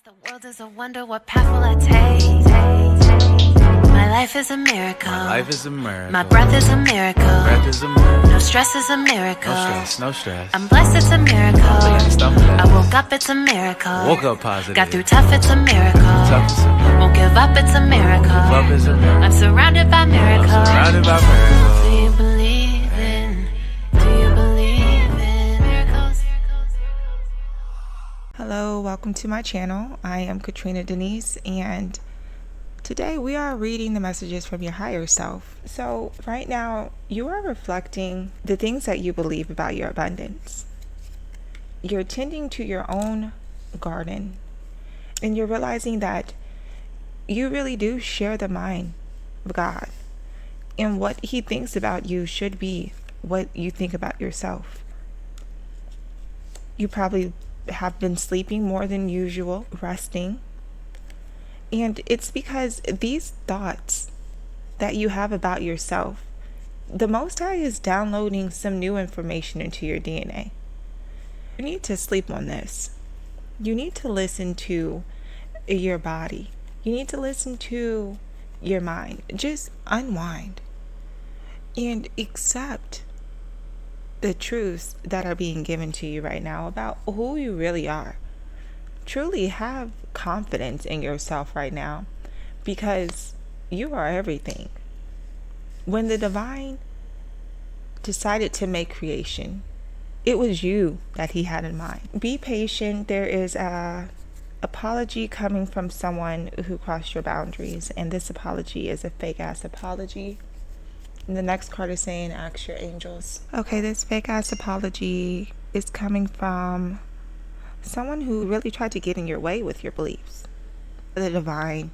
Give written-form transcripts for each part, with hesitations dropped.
The world is a wonder, what path will I take? My life is a miracle. My life is a miracle. My breath is a miracle. Breath is a miracle. No stress is a miracle. No stress, no stress. I'm blessed, it's a miracle. I woke up, it's a miracle. Woke up positive. Got through tough, it's a miracle. Tough is a miracle. Won't give up, it's a miracle. Give up is a miracle. I'm surrounded by miracles. I'm surrounded by miracles. Do you believe in? Do you believe in miracles? Hello, welcome to my channel. I am Katrina Denise, and today we are reading the messages from your higher self. So right now you are reflecting the things that you believe about your abundance. You're tending to your own garden, and you're realizing that you really do share the mind of God, and what He thinks about you should be what you think about yourself. You probably have been sleeping more than usual, resting. And it's because these thoughts that you have about yourself, the Most High is downloading some new information into your DNA. You need to sleep on this. You need to listen to your body. You need to listen to your mind. Just unwind and accept the truths that are being given to you right now about who you really are. Truly have confidence in yourself right now, because you are everything. When the divine decided to make creation, it was you that He had in mind. Be patient. There is a apology coming from someone who crossed your boundaries, and this apology is a fake ass apology. And the next card is saying, ask your angels. Okay, this fake ass apology is coming from someone who really tried to get in your way with your beliefs. The divine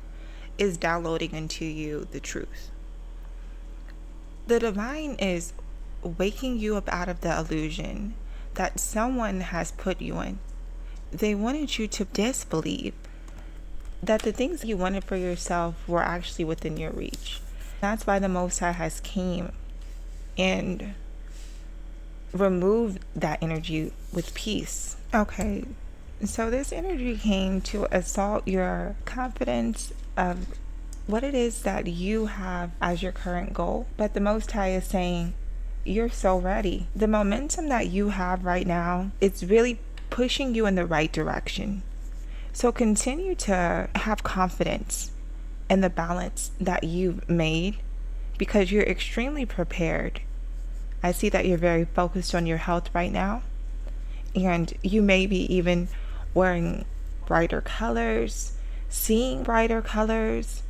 is downloading into you the truth. The divine is waking you up out of the illusion that someone has put you in. They wanted you to disbelieve that the things you wanted for yourself were actually within your reach. That's why the Most High has came and removed that energy with peace. Okay, so this energy came to assault your confidence of what it is that you have as your current goal. But the Most High is saying, you're so ready. The momentum that you have right now, it's really pushing you in the right direction. So continue to have confidence in the balance that you've made, because you're extremely prepared. I see that you're very focused on your health right now, and you may be even wearing brighter colors, seeing brighter colors,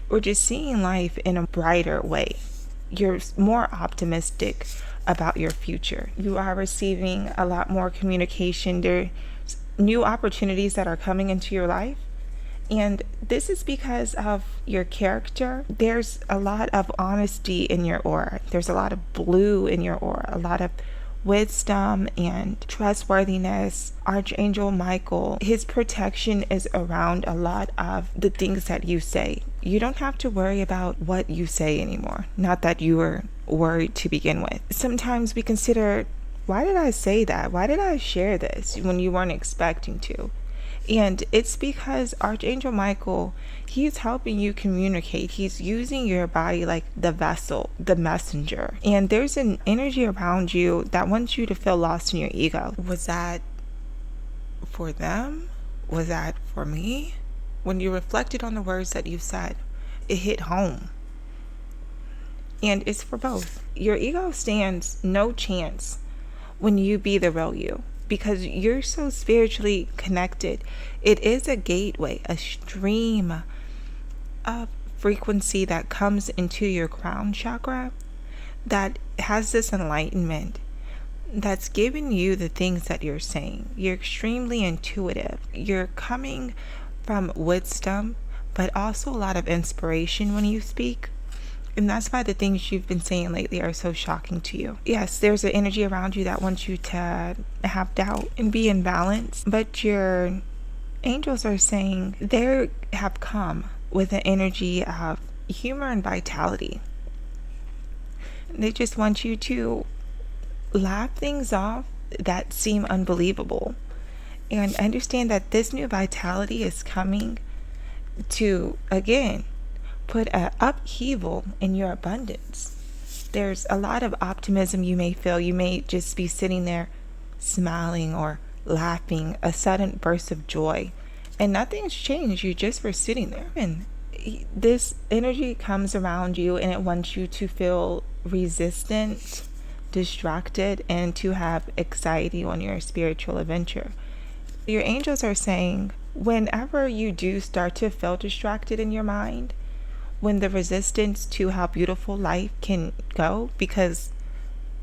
or just seeing life in a brighter way. You're more optimistic about your future. You are receiving a lot more communication. There's new opportunities that are coming into your life. And this is because of your character. There's a lot of honesty in your aura. There's a lot of blue in your aura, a lot of wisdom and trustworthiness. Archangel Michael, his protection is around a lot of the things that you say. You don't have to worry about what you say anymore. Not that you were worried to begin with. Sometimes we consider, why did I say that? Why did I share this when you weren't expecting to? And it's because Archangel Michael, he's helping you communicate. He's using your body like the vessel, the messenger. And there's an energy around you that wants you to feel lost in your ego. Was that for them? Was that for me? When you reflected on the words that you said, it hit home. And it's for both. Your ego stands no chance when you be the real you, because you're so spiritually connected. It is a gateway, a stream of frequency that comes into your crown chakra that has this enlightenment that's giving you the things that you're saying. You're extremely intuitive. You're coming from wisdom, but also a lot of inspiration when you speak. And that's why the things you've been saying lately are so shocking to you. Yes, there's an energy around you that wants you to have doubt and be in balance. But your angels are saying they have come with an energy of humor and vitality. They just want you to laugh things off that seem unbelievable And understand that this new vitality is coming to, again, put an upheaval in your abundance. There's a lot of optimism you may feel. You may just be sitting there smiling or laughing, a sudden burst of joy, and nothing's changed. You just were sitting there. And this energy comes around you and it wants you to feel resistant, distracted, and to have anxiety on your spiritual adventure. Your angels are saying, whenever you do start to feel distracted in your mind, when the resistance to how beautiful life can go, because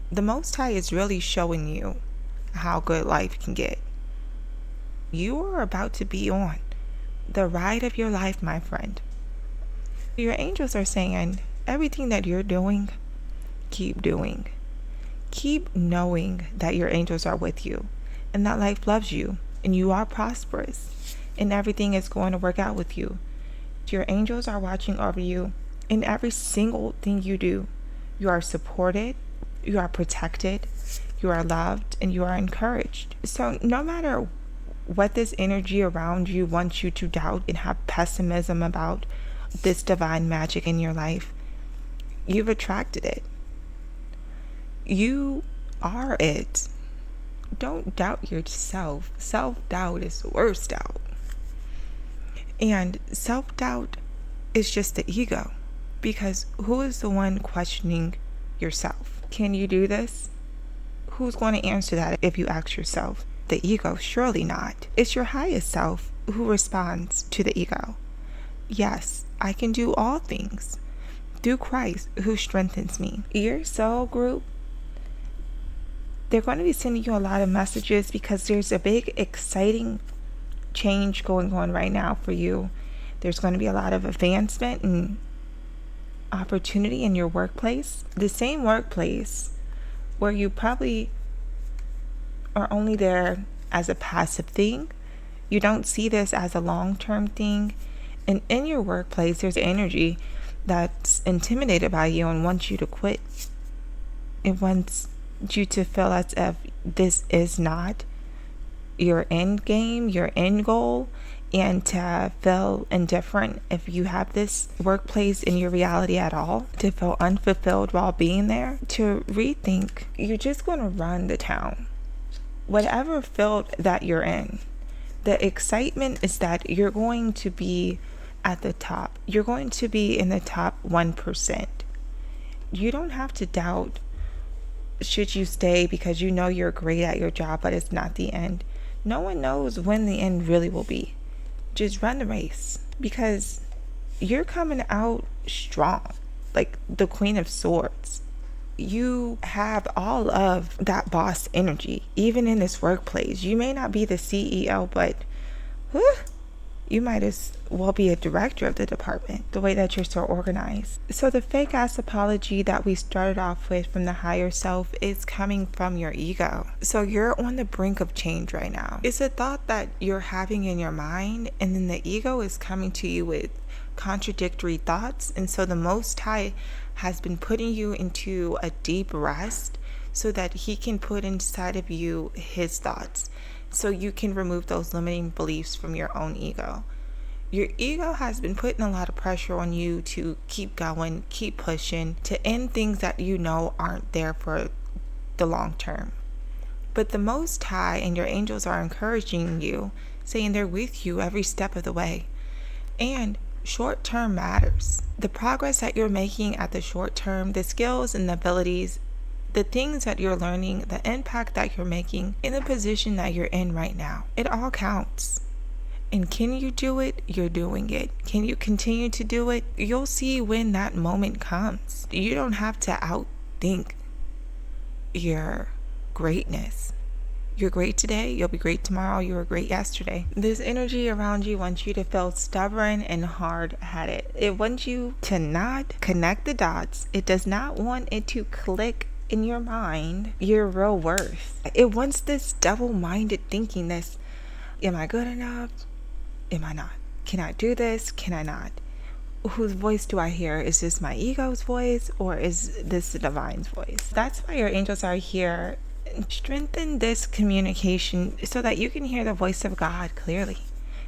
the Most High is really showing you how good life can get. You are about to be on the ride of your life, my friend. Your angels are saying, everything that you're doing, keep doing. Keep knowing that your angels are with you and that life loves you and you are prosperous and everything is going to work out with you. Your angels are watching over you in every single thing you do. You are supported, you are protected, you are loved, and you are encouraged. So no matter what this energy around you wants you to doubt and have pessimism about this divine magic in your life, you've attracted it. You are it. Don't doubt yourself. Self-doubt is the worst doubt. And self-doubt is just the ego, because who is the one questioning yourself? Can you do this? Who's going to answer that if you ask yourself? The ego? Surely not. It's your highest self who responds to the ego. Yes, I can do all things through Christ who strengthens me. Your soul group, they're going to be sending you a lot of messages because there's a big, exciting change going on right now for you. There's going to be a lot of advancement and opportunity in your workplace. The same workplace where you probably are only there as a passive thing. You don't see this as a long-term thing. And in your workplace, there's energy that's intimidated by you and wants you to quit. It wants you to feel as if this is not your end game, your end goal, and to feel indifferent if you have this workplace in your reality at all, to feel unfulfilled while being there, to rethink. You're just going to run the town. Whatever field that you're in, the excitement is that you're going to be at the top. You're going to be in the top 1%. You don't have to doubt should you stay because you know you're great at your job, but it's not the end. No one knows when the end really will be. Just run the race, because you're coming out strong, like the Queen of Swords. You have all of that boss energy, even in this workplace. You may not be the CEO, but you might as well be a director of the department, the way that you're so organized. So the fake ass apology that we started off with from the higher self is coming from your ego. So you're on the brink of change right now. It's a thought that you're having in your mind, and then the ego is coming to you with contradictory thoughts. And so the Most High has been putting you into a deep rest so that he can put inside of you his thoughts, so you can remove those limiting beliefs from your own ego. Your ego has been putting a lot of pressure on you to keep going, keep pushing, to end things that you know aren't there for the long term. But the Most High and your angels are encouraging you, saying they're with you every step of the way. And short term matters. The progress that you're making at the short term, the skills and the abilities, the things that you're learning, the impact that you're making in the position that you're in right now, it all counts. And can you do it? You're doing it. Can you continue to do it? You'll see when that moment comes. You don't have to outthink your greatness. You're great today, you'll be great tomorrow, you were great yesterday. This energy around you wants you to feel stubborn and hard-headed. It wants you to not connect the dots. It does not want it to click in your mind your real worth. It wants this double-minded thinking, this, am I good enough? Am I not? Can I do this? Can I not? Whose voice do I hear? Is this my ego's voice, or is this the divine's voice? That's why your angels are here Strengthen this communication so that you can hear the voice of God clearly.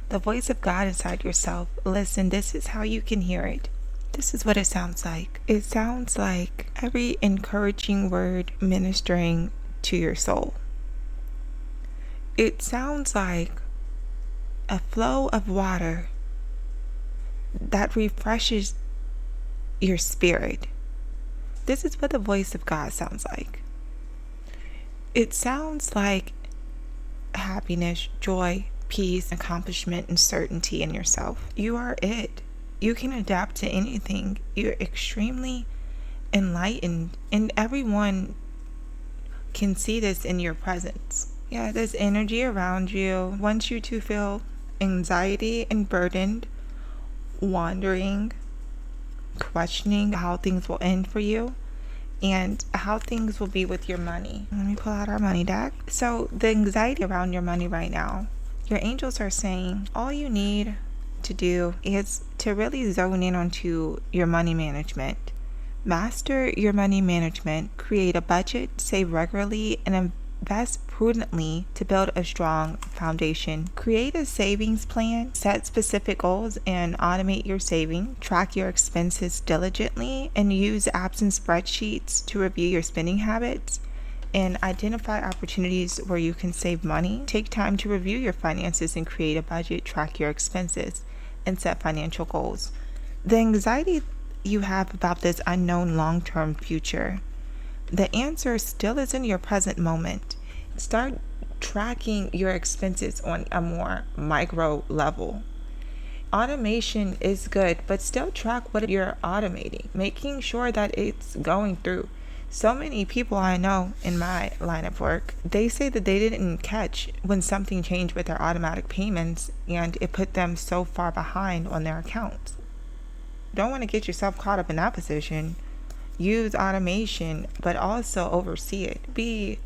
The voice of God inside yourself. Listen, this is how you can hear it. This is what it sounds like. It sounds like every encouraging word ministering to your soul. It sounds like a flow of water that refreshes your spirit. This is what the voice of God sounds like. It sounds like happiness, joy, peace, accomplishment, and certainty in yourself. You are it. You can adapt to anything. You're extremely enlightened, and everyone can see this in your presence. Yeah, there's energy around you wants you to feel anxiety and burdened, wondering, questioning how things will end for you and how things will be with your money. Let me pull out our money deck. So the anxiety around your money right now, your angels are saying all you need to do is to really zone in onto your money management. Master your money management, create a budget, save regularly, and invest prudently to build a strong foundation. Create a savings plan, set specific goals, and automate your saving. Track your expenses diligently and use apps and spreadsheets to review your spending habits and identify opportunities where you can save money. Take time to review your finances and create a budget, track your expenses, and set financial goals. The anxiety you have about this unknown long-term future, the answer still is in your present moment. Start tracking your expenses on a more micro level. Automation is good, but still track what you're automating, making sure that it's going through. So many people I know in my line of work, they say that they didn't catch when something changed with their automatic payments and it put them so far behind on their accounts. Don't want to get yourself caught up in that position. Use automation, but also oversee it. Be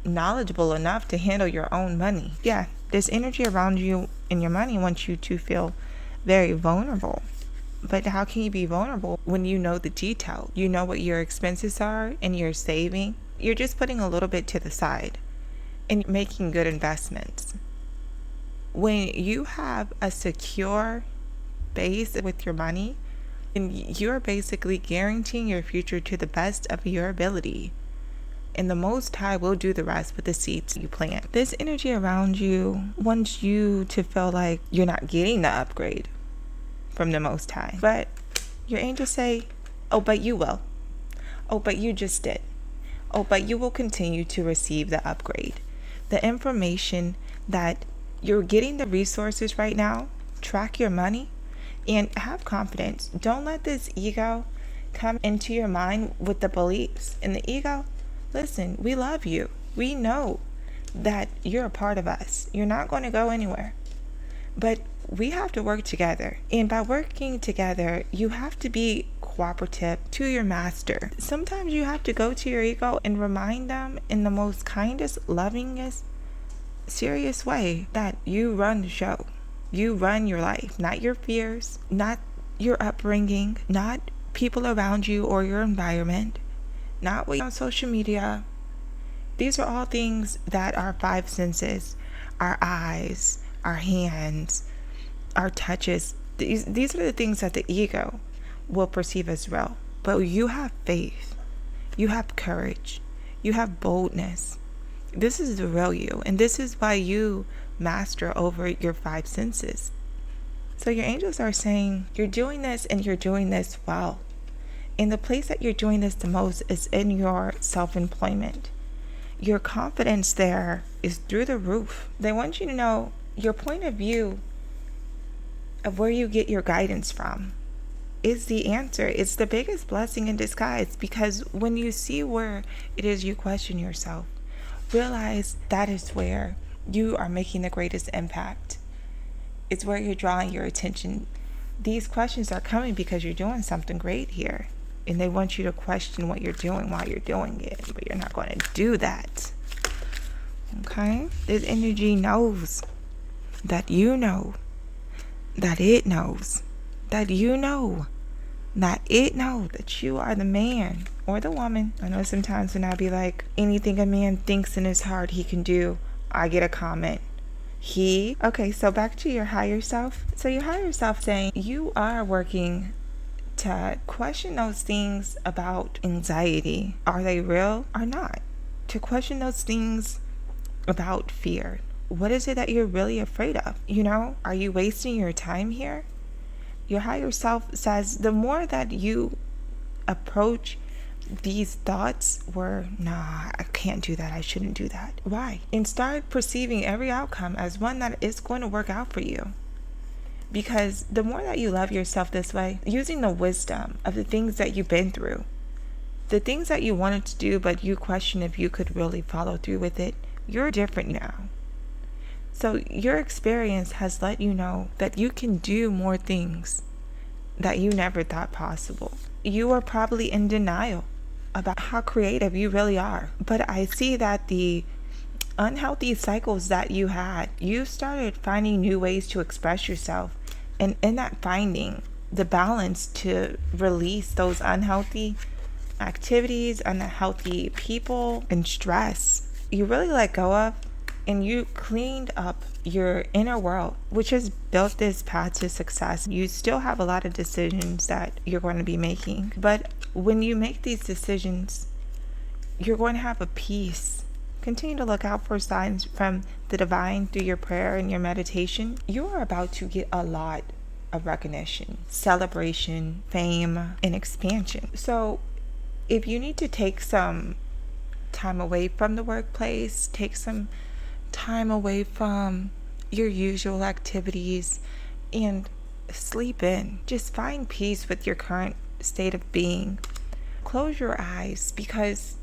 knowledgeable enough to handle your own money. Yeah, this energy around you and your money wants you to feel very vulnerable. But how can you be vulnerable when you know the detail? You know what your expenses are and you're saving. You're just putting a little bit to the side and making good investments. When you have a secure base with your money, and you're basically guaranteeing your future to the best of your ability. And the Most High will do the rest with the seeds you plant. This energy around you wants you to feel like you're not getting the upgrade from the Most High. But your angels say, oh, but you will. Oh, but you just did. Oh, but you will continue to receive the upgrade. The information that you're getting the resources right now, track your money, and have confidence. Don't let this ego come into your mind with the beliefs. And the ego, listen, we love you. We know that you're a part of us. You're not going to go anywhere. But we have to work together. And by working together, you have to be cooperative to your master. Sometimes you have to go to your ego and remind them in the most kindest, lovingest, serious way that you run the show. You run your life, not your fears, not your upbringing, not people around you or your environment, not what on social media. These are all things that our five senses, our eyes, our hands, our touches, these are the things that the ego will perceive as real. But you have faith, you have courage, you have boldness. This is the real you, and this is why you master over your five senses. So your angels are saying you're doing this and you're doing this well. And the place that you're doing this the most is in your self-employment. Your confidence there is through the roof. They want you to know your point of view of where you get your guidance from is the answer. It's the biggest blessing in disguise, because when you see where it is you question yourself, realize that is where you are making the greatest impact. It's where you're drawing your attention. These questions are coming because you're doing something great here. And they want you to question what you're doing while you're doing it. But you're not going to do that. Okay? This energy knows that you know that it knows that you know that it knows that you are the man or the woman. I know sometimes when I be like, anything a man thinks in his heart he can do, I get a comment. Okay, so back to your higher self. So your higher self saying you are working to question those things about anxiety. Are they real or not? To question those things about fear. What is it that you're really afraid of? Are you wasting your time here? Your higher self says the more that you approach these thoughts nah, I can't do that, I shouldn't do that. Why? And start perceiving every outcome as one that is going to work out for you. Because the more that you love yourself this way, using the wisdom of the things that you've been through, the things that you wanted to do but you question if you could really follow through with it, you're different now. So your experience has let you know that you can do more things that you never thought possible. You are probably in denial about how creative you really are. But I see that the unhealthy cycles that you had, you started finding new ways to express yourself. And in that finding the balance to release those unhealthy activities, unhealthy people, and stress, you really let go of, and you cleaned up your inner world, which has built this path to success. You still have a lot of decisions that you're going to be making, but when you make these decisions, you're going to have a peace. Continue to look out for signs from the divine through your prayer and your meditation. You are about to get a lot of recognition, celebration, fame, and expansion. So if you need to take some time away from the workplace, take some time away from your usual activities and sleep in. Just find peace with your current state of being. Close your eyes, because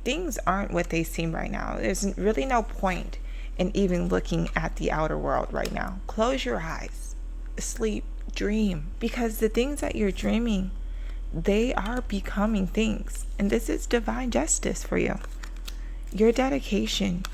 things aren't what they seem right now. There's really no point in even looking at the outer world right now. Close your eyes, sleep, dream, because the things that you're dreaming, they are becoming things, and this is divine justice for you. Your dedication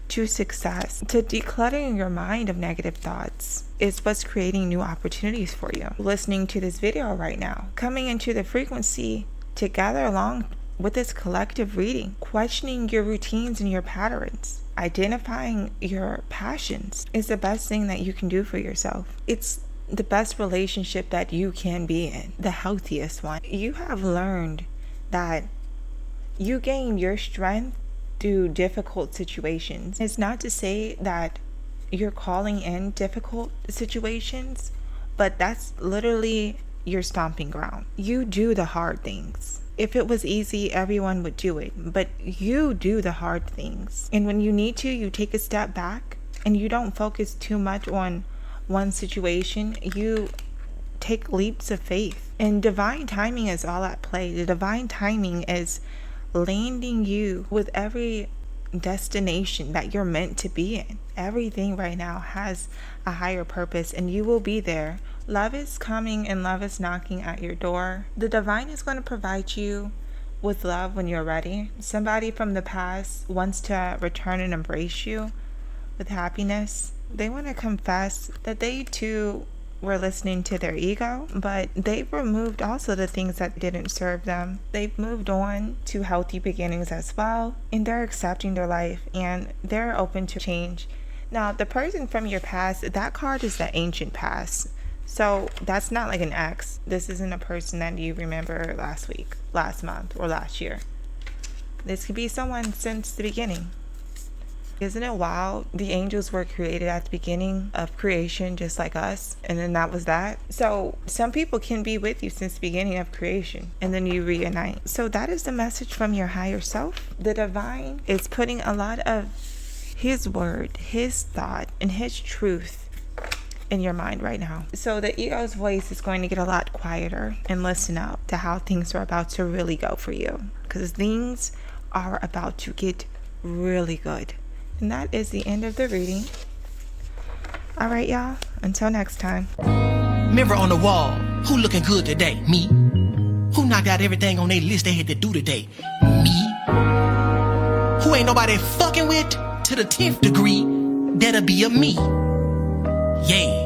to success, to decluttering your mind of negative thoughts, is what's creating new opportunities for you. Listening to this video right now, coming into the frequency to gather along with this collective reading, questioning your routines and your patterns, identifying your passions is the best thing that you can do for yourself. It's the best relationship that you can be in, the healthiest one. You have learned that you gain your strength through difficult situations. It's not to say that you're calling in difficult situations, but that's literally your stomping ground. You do the hard things. If it was easy, everyone would do it, but you do the hard things. And when you need to, you take a step back and you don't focus too much on one situation. You take leaps of faith, and divine timing is all at play. The divine timing is landing you with every destination that you're meant to be in. Everything right now has a higher purpose, and you will be there. Love is coming and love is knocking at your door. The divine is going to provide you with love when you're ready. Somebody from the past wants to return and embrace you with happiness. They want to confess that they too were listening to their ego, but they've removed also the things that didn't serve them. They've moved on to healthy beginnings as well, and they're accepting their life and they're open to change. Now, the person from your past, that card is the ancient past. So that's not like an ex. This isn't a person that you remember last week, last month, or last year. This could be someone since the beginning. Isn't it wild? The angels were created at the beginning of creation, just like us, and then that was that. So some people can be with you since the beginning of creation, and then you reunite. So that is the message from your higher self. The divine is putting a lot of his word, his thought, and his truth in your mind right now. So the ego's voice is going to get a lot quieter, and listen out to how things are about to really go for you, because things are about to get really good. And that is the end of the reading. All right, y'all. Until next time. Mirror on the wall. Who looking good today? Me. Who knocked out everything on their list they had to do today? Me. Who ain't nobody fucking with to the 10th degree? That'll be a me. Yeah.